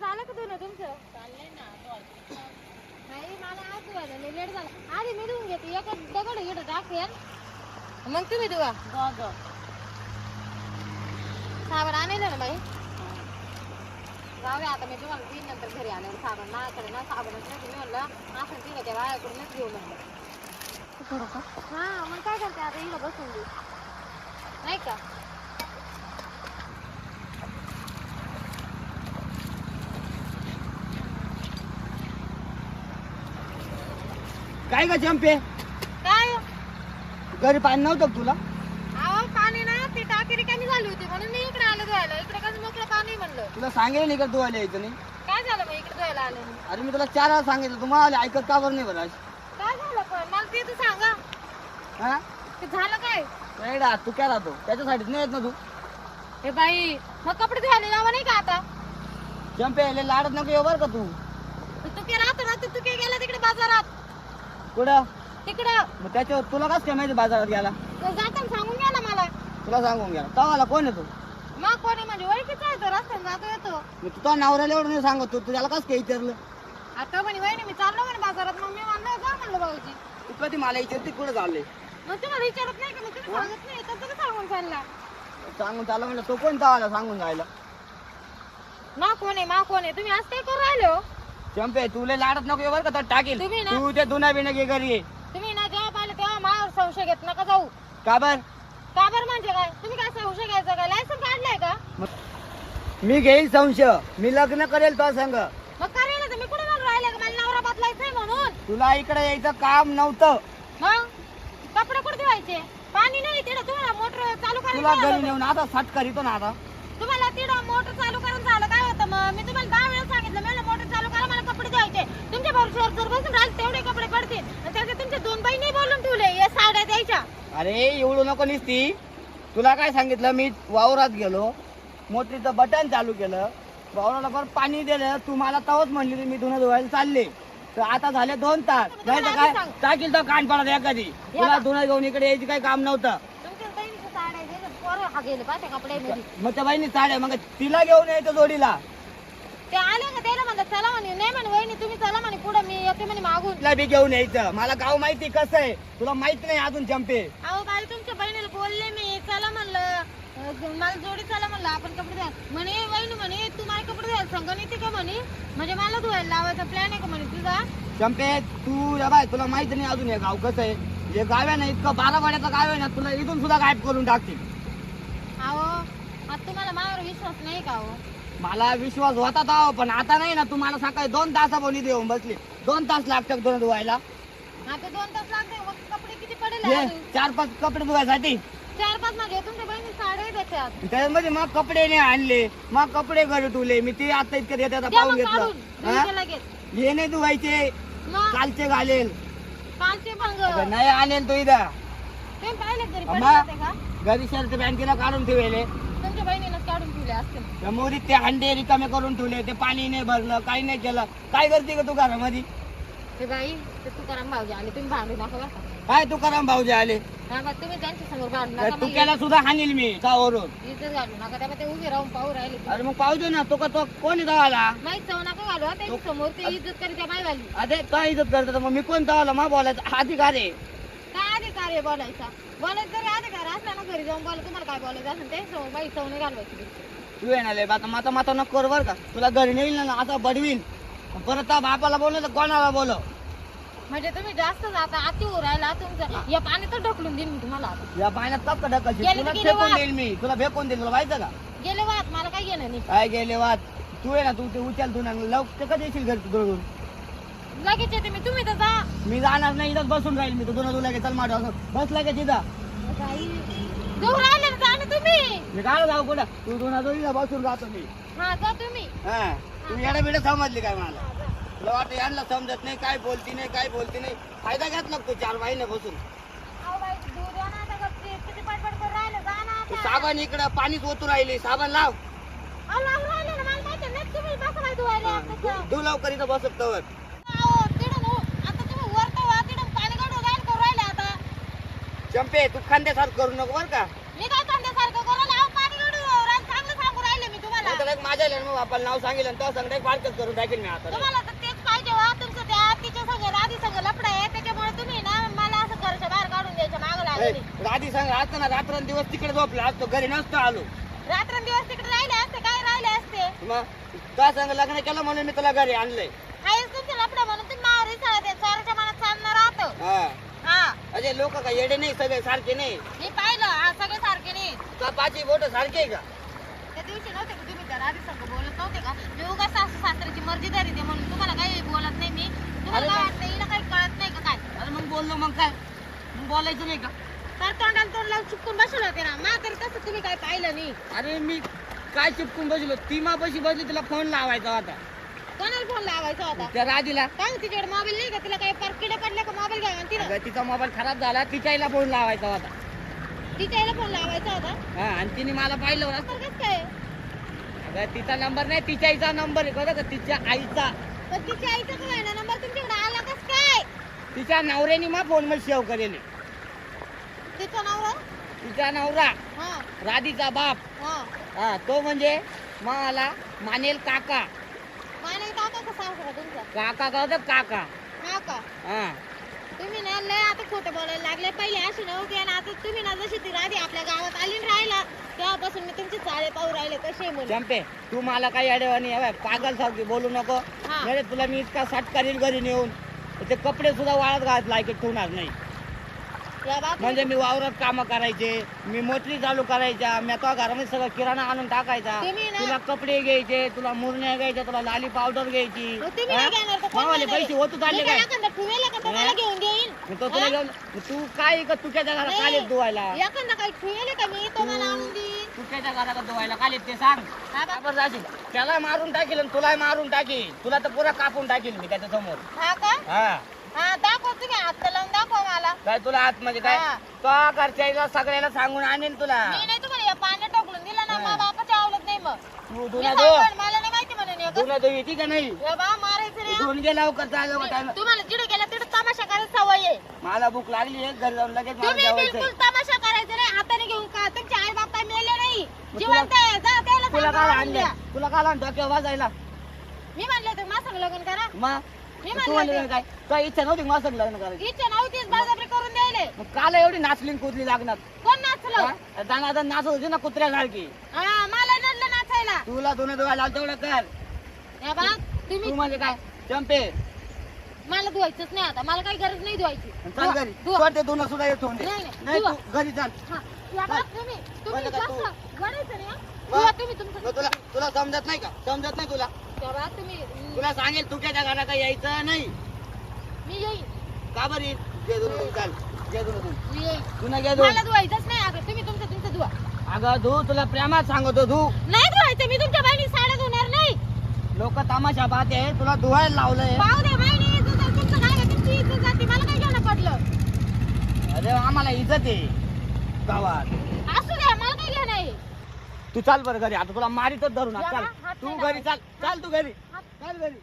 झालं का धुणं तुमचं? चाललंय ना. नाही मला आज धुवायला लय लेट झाला. आधी मी धुवून घेते एक दगड इकडं टाकेल मग तुम्ही धुवा. साबण आणलं ना बाई. जाऊया आता मी तुम्हाला तीन नंतर घरी आल्यावर साबण माझ्याकडे ना साबणच नाही. तुम्ही म्हणलं असं तिला त्या बायाकडूनच घेऊ म्हणलं. हा मग काय करते आता हिला बसून देऊ नाही का. काय का चंपे काय घरी पाणी नव्हतं का तुला? अहो पाणी ना ती टाकी रिकामी झाली होती म्हणून मी इकडे आलो धुवायला. इकडे कसं मोकळं पाणी म्हणलं. तुला सांगेल नाही का धुवायला यायचं नाही? काय झालं मग इकडे धुवायला आलं मी? अरे मी तुला 4 वेळा सांगितलं तुम्हाला ऐकत का बरं नाही बरं? काय झालं पण मला ते तर सांगा. हा ते झालं काय? राईडा तू काय राहतो त्याच्यासाठीच नाही येत ना तू. हे बाई मग कपडे धुवायला जावं नाही का आता? चंपे लय लाडत नको येऊ बरं का तू. तू काय राहतो ना तू काय गेला तिकडे बाजारात कुठं? तिकडं मग त्याच्यावर तुला कसं काय माहिती बाजारात गेला? जाताना सांगून घ्या ना मला. तुला सांगून गेला तवाला कोण आहे तू? मग कोणी म्हणजे ओळखीचा आहे तो रस्त्याने जातो येतो. मी तुझा नवऱ्याला एवढं नाही सांगत तू त्याला कसं काय विचारलं? आता म्हणे वहिनी मी चाललो म्हणे बाजारात. मग मी म्हणलं जा म्हणलं भाऊजी. तू कधी मला विचारते कुठं चालले? मग तुम्हाला विचारत नाही का? मग तुम्ही सांगत नाही तर तुम्ही सांगून चालला. सांगून चालला म्हणलं तो कोण तवाला सांगून जायला? मा कोण आहे तुम्ही आज काय करू राहिले हो? चंपे तुला लाडत नको येऊ बरं का तर टाकील. तुम्ही ना तू ते धुना बिना घे घरी. तुम्ही ना जेव्हा पाहिलं तेव्हा मावर संशय घेत नका जाऊ. का बर? का बरं म्हणजे काय? तुम्ही काय संशय घ्यायचा काय? लायसन काढलाय का? मी घेईल संशय. मी लग्न करेल तो संग. मग करायला तर मी कुठे म्हणून राहिले का मला नवरा बदलायचंय म्हणून? तुला इकडे यायचं काम नव्हतं. मग कपडे कुठे धुवायचे? पाणी नाही तिथं. तुम्हाला मोटर चालू तुला करायला घरी लावलं. नेऊन आता साठ करीतो ना आता. तुम्हाला तिथं मोटर चालू करून झालं काय होतं? मग मी तुम्हाला 10 वेळा सांगितलं मला मोटर चालू करा मला कपडे धुवायचे. तुमच्या भरोश्यावर जर बसून राहिले तेवढे कपडे पडतील. आणि त्याचे तुमच्या 2 बहिणी बोलून ठेवले या साड्या द्यायच्या. अरे एवढं नको निसती. तुला काय सांगितलं मी वावरात गेलो मोटरीचं बटन चालू केलं वावराला पण पाणी दिलं. तू मला तवच म्हणली मी धुणं धुवायला चालले तर आता झाले 2 तास. नाही तर काय टाकील तर कान पडत एखादी. तुला धुणं घेऊन इकडे यायची काही काम नव्हतं. तुमच्या बहिणीच्या साड्या द्यायच्या. पोरं हा गेले पाहिजे कपड्यामध्ये. मग त्या बाईनी साड्या मग तिला घेऊन यायचं जोडीला. ते आले का त्याला म्हणलं चला म्हणे. नाही म्हणे वहिनी तुम्ही चला म्हणे पुढे मी येते म्हणे मागून. तिला बी घेऊन यायचं. मला गाव माहिती कसं आहे तुला माहित नाही अजून चंपे. अहो बाई तुमच्या बहिणीला बोलले मी चला म्हणलं मला जोडी चला म्हणलं आपण कपडे द्या. म्हणे वहिनी म्हणे तू माझे कपडे द्यायला संघ येते का म्हणे. म्हणजे मला धुवायला लावायचा प्लॅन आहे का म्हणे तुझा? चंपे तू या बाय तुला माहित नाही अजून हे गाव कसं आहे. हे गाव आहे ना इतकं 12 वाड्याचं गाव आहे ना तुला इथून सुद्धा गायब करून टाकतील. अहो आता तुम्हाला माझ्यावर विश्वास नाही का हो? मला विश्वास होता तो पण आता नाही ना. तू मला सकाळी 2 तासापूर्वी येऊन बसली. 2 तास लागतात धुणं धुवायला. आता 2 तास लागते. मग कपडे किती पडेल हे अजून? 4-5 कपडे धुवायसाठी 4-5 म्हणजे तुमच्या बहिणी साड्या देतात. त्यामध्ये मग कपडे नाही आणले. मग कपडे घरी ठेवले मी. ते आता इतकं येतात द्या पाहून मग घेतलं. काढून. हा? लगेच लगेच. हे नाही धुवायचे मग कालचे घालेल. कालचे भंग अगं नाही आणेल तो इथं. तुम्ही पाहिले तरी अम्मा. पडले होते का? घरी शर्ट बँकेला काढून ठेवले. तुमच्या बहिणीनं काढून ठेवले असतील. त्या मोरीत ते अंडे रिकामे करून ठेवले. ते पाणी नाही भरलं काही नाही केलं. काय करते का तू घरामध्ये? ते बाई ते तुकाराम भाऊजी आले तुम्ही भांडू नका बरं का? काय तुकाराम भाऊजी आले? हा मग तुम्ही त्यांच्या समोर भांडू त्या नका. मग तुक्याला सुद्धा हानील मी गावावरून. इज्जत घालू नका. त्यामुळे ते उभे राहून पाहू राहिले. अरे मग पाहू दे ना. तो का तो कोण आहे गावाला? माहीत चव नका घालू हा. त्यांच्या समोर ते इज्जत करी त्या बाई वाली. अरे काय इज्जत करतात मग मी कोण गावाला मग बोलायचं अधिकार आहे. काय अधिकार आहे बोलायचा? बोलायचं जरी अधिकार असला ना घरी जाऊन बोला. तुम्हाला काय बोलायचं असेल ते समोर बाई चव नाही घालवायची. तू येणार आता माता माता नको करू बरं का. तुला घरी नेईल ना आता बडवीन. परत त्या बापाला बोलव तर कोणाला बोलव. म्हणजे तुम्ही जास्त आता अति राहिला तुमचं. या पाण्यात ढकलून देईन मी तुम्हाला आता. या पाण्यात कप ढकलशील. गेले तुला तर गेले फेकून वा. देईल मी. तुला फेकून देईल. तुला माहिती का? गेले वाद मला काय घेणं नाही. काय गेले वाद. तू आहे ना तू ते उचल तू ना लवकर कधी येशील घरी तुझं? लगेच येते मी. तुम्ही तर जा. मी जाणार नाही इथंच बसून राहील. मी तुला तुला चल माझ्या बस लागेल तिथं. बाई दूर राहिले ना जा ना तुम्ही. मी काय जाऊ कुठं तू तुला बसून राहतो मी. हा जा तुम्ही. हा तू येडा बिडा समजली काय मला? तुला वाटतं यांना समजत नाही काय बोलती नाही. फायदा घेतला तू 4 महिने बसून. अहो बाई दूर या ना आता गप्पी. किती पटपट करून राहिले जा ना तू आता. साबण इकडं पाणीच ओतू राहिली. साबण लाव. अहो लावून राहिले ना मला माहिती नाही. तुम्ही बसा बाई धुवायला आताचं. तू लवकर इथं बसत तवर. अहो तिकडून आता तुम्ही वर तर वा. तिकडून पाणी काढून राहिले करून राहिले आता. चंपे तू खांद्यासारखं करू नको बरं का. मी काय कांद्यासारखं करायला. अहो पाणी काढून राहिले चांगलं सांगू राहिले मी तुम्हाला. माझ्या बापाला नाव सांगेल तो संगडे फारकत करून टाकेल मी आता तुम्हाला तर तेच पाहिजे वा तुमचं त्या तिच्या संग राधी संग लफडं आहे त्याच्यामुळे तुम्ही ना मला असं घरच्या बाहेर काढून द्यायच्या मागं लागले राधी सांग असताना रात्रंदिवस तिकडे झोपला असतो घरी नसतो आलो रात्रंदिवस तिकडे राहिले असते काय राहिले असते मग त्या संग लग्न केलं म्हणून मी तुला घरी आणलंय आहेच तुमचं लफडं म्हणून तुम्ही मावरी ते चोराच्या मनात चालणार राहतं हा हा अरे लोक का येडे नाही सगळे सारखे नाही मी पाहिलं हा सगळे सारखे नाही का पाची बोट सारखे आहे का त्या दिवशी नव्हते का तुम्ही त्या राधी संग बोलत नव्हते का मी उगा सासू सासऱ्याची मर्जी धरी म्हणून तुम्हाला काही बोलत नाही मी तुम्हाला काय वाटतं हिला काही कळत नाही का काय अरे मग बोललो मग काय मग बोलायचं नाही का तर तोंडाला तोंड लावून चुकून बसलो होते ना मा तरी तसं तुम्ही काय पाहिलं नाही अरे मी काय चिपकून बसलो ती मापाशी बसली तुला फोन लावायचा होता कोणाला फोन लावायचा होता त्या राधीला काय तिच्याकडे मोबाईल नाही का तिला काही परकिडे पडले का मोबाईल घ्या म्हणते ना अगं, तिचा मोबाईल खराब झाला तिच्याला फोन लावायचा होता तिच्या आईला फोन लावायचा होता हा आणि तिने मला पाहिलं ना तर कसं काय अगं तिचा नंबर नाही तिच्या आईचा नंबर आहे कळलं का तिच्या आईचा पण तिच्या आईचा काय ना नंबर तुमच्याकडे आला कस काय तिच्या नवऱ्याने मग फोन मध्ये सेव्ह करेल तिचा नवरा तिचा नवरा हा राधीचा बाप हा हा तो म्हणजे मला मानेल काका माने काका कसा असं तुमचा काका कळत काका हा का हा तुम्ही ना लय आता खोटं बोलायला लागले पहिले अशी नव्हती आणि आता तुम्ही ना जशी ती राधी आपल्या गावात आली आणि राहिला तेव्हापासून मी तुमचे चाळे पाहू राहिले कसे म्हणून चंपे तू मला काही अडवणी पागल सारखी बोलू नको हा. नाही रे, तुला मी इतका साठ करील घरी नेऊन ते कपडे सुद्धा वाळत घालत लायकीत ठेवणार नाही या बाप म्हणजे मी वावरात काम करायचे मी मोटरी चालू करायच्या मी तो घरामध्ये सगळं किराणा आणून टाकायचा तुम्ही ना- तुला कपडे घ्यायचे तुला मुरण्या घ्यायच्या तुला लाली पावडर घ्यायची मग तुम्ही नाही घेणार तर कोण मावाले घेणार आहे? पैसे होतू चालले मी काय काय एखादा ठेवेल का तुम्हाला हा? घेऊन देईन मग तो तुला घेऊन तू काय का तुक्याच्या घरात कालेत धुवायला एखादा काही ठेवेल का मी तुम्हाला आणून देईन तुक्याच्या घरात धुवायला कालेत ते सांग हा बा- बरोबर जाशील त्याला मारून टाकील आणि तुला मारून टाकील तुला तर पुरा कापून टाकील मी त्याच्या समोर हा का हा हा दाखव तुम्ही हात लावून दाखव मला काय तुला आत म्हणजे काय हा. तो घरच्या सगळ्याला सांगून आणेल तुला मी नाही तुम्हाला या पाण्यात टाकून दिलं ना हा. मा बापाच्या आवडत नाही मग तू मी धुना दो सांगेन, मला नाही माहिती म्हणून हे कसं. धुना दो येते का नाही हे बा मारायचं नाही धुवून गे लवकर चालू हा. टाइम तुम्हाला जिडे गेला तिथे तमाशा करायची सवय आहे मला भूक लागली आहे घरी जाऊन लगेच मला तुम्ही जेवायचंय. बिलकुल तमाशा करायचा नाही हाताने घेऊन का तुमचे आई बाप काय मेले नाही मग जिवंत आहे जा त्याला तुला सांभाळून काय आणलं द्या. तुला काय आणलं डोक्यावर वाजायला मी म्हणले होते माझं लग्न करा मग मी तू म्हणले म्हणली होते. काय तुला इच्छा नव्हती माझं लग्न करायची इच्छा नव्हतीच बळजबरी करून द्यायले मग काल एवढी नाचली कुदली लागणार कोण नाचलं दाना नाचत होती ना कुत्र्यासारखी हा मला नडलं नाचायला तुला धुणं धुवायला तेवढं कर हे बा तू तुम्ही म्हणजे काय चंपे मला धुवायचंच नाही आता मला काही गरज नाही धुवायची चल घरी धुवा. सोड ते धुणं सुद्धा येतो नाही, नाही, नाही धुवा. तू घरी चाल हा. या बा, तुम्ही म्हणजे काय तू? जास्त गडायचं नाही हा. धुवा तुम्ही मग तुमचं तुला तुला समजत नाही का समजत नाही तुला हे बा, तुम्ही तुला सांगेल तुक्याच्या घरात काही यायचं नाही मी येईन का बरी घे धुणं चाल घे धुणं तू मी येईन तुला घे धुवून. मला धुवायचंच नाही अगं तुम्ही तुमचं धुवा अगं धू तुला प्रेमात सांगतो धू नाही धुवायचं मी तुमच्या बहिणी साड्या धुणार नाही लोक तमाशा पाहते तुला धुवायला लावलंय पाहू द्या बहिणी तुमचं काय आहे, तुमची इज्जत जाते मला काय घेणं पडलं अरे आम्हाला इज्जत आहे गावात असू द्या मला काय घेणं आहे तू चाल बरं घरी आता तुला मारीतच धरून या चाल बा, हात तू नाही घरी चाल चाल तू घरी हात- चाल घरी